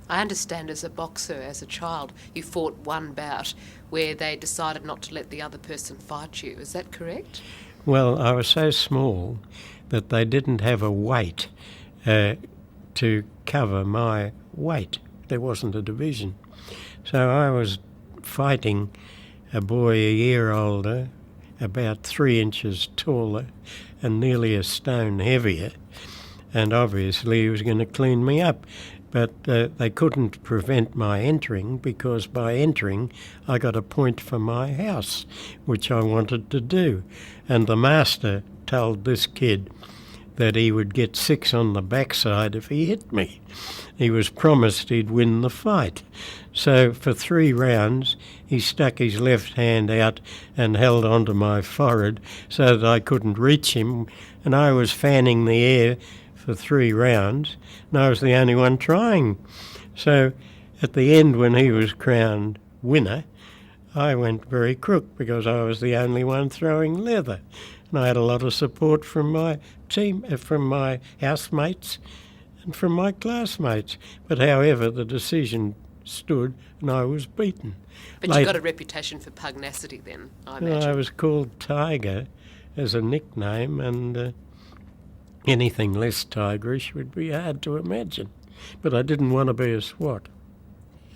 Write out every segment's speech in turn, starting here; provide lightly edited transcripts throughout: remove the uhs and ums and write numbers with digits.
I understand as a boxer, as a child, you fought one bout where they decided not to let the other person fight you. Is that correct? Well, I was so small that they didn't have a weight to cover my weight. There wasn't a division. So I was fighting a boy a year older, about 3 inches taller and nearly a stone heavier, and obviously he was going to clean me up. But they couldn't prevent my entering, because by entering I got a point for my house, which I wanted to do. And the master told this kid that he would get 6 on the backside if he hit me. He was promised he'd win the fight. So for 3 rounds he stuck his left hand out and held onto my forehead so that I couldn't reach him, and I was fanning the air for 3 rounds, and I was the only one trying. So at the end, when he was crowned winner, I went very crook because I was the only one throwing leather. And I had a lot of support from my team, from my housemates and from my classmates. But however, the decision stood and I was beaten. But you got a reputation for pugnacity then, I imagine. I was called Tiger as a nickname, and anything less tigerish would be hard to imagine. But I didn't want to be a swat.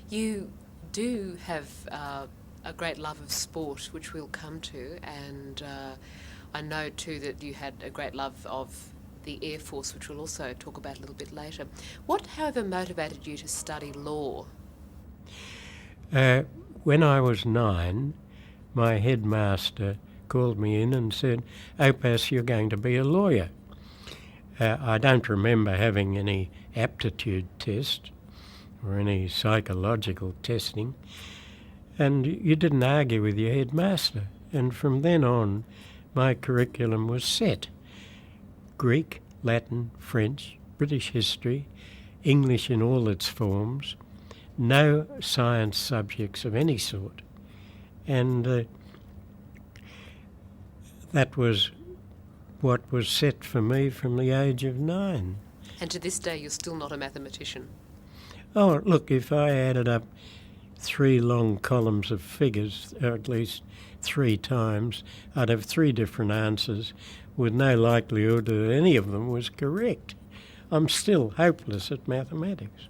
You do have a great love of sport, which we'll come to, and I know too that you had a great love of the Air Force, which we'll also talk about a little bit later. What, however, motivated you to study law? When I was 9, my headmaster called me in and said, "Opas, you're going to be a lawyer." I don't remember having any aptitude test or any psychological testing, and you didn't argue with your headmaster. And from then on, my curriculum was set. Greek, Latin, French, British history, English in all its forms, no science subjects of any sort. And that was what was set for me from the age of 9. And to this day, you're still not a mathematician? Oh, look, if I added up 3 long columns of figures, or at least 3 times, I'd have 3 different answers with no likelihood that any of them was correct. I'm still hopeless at mathematics.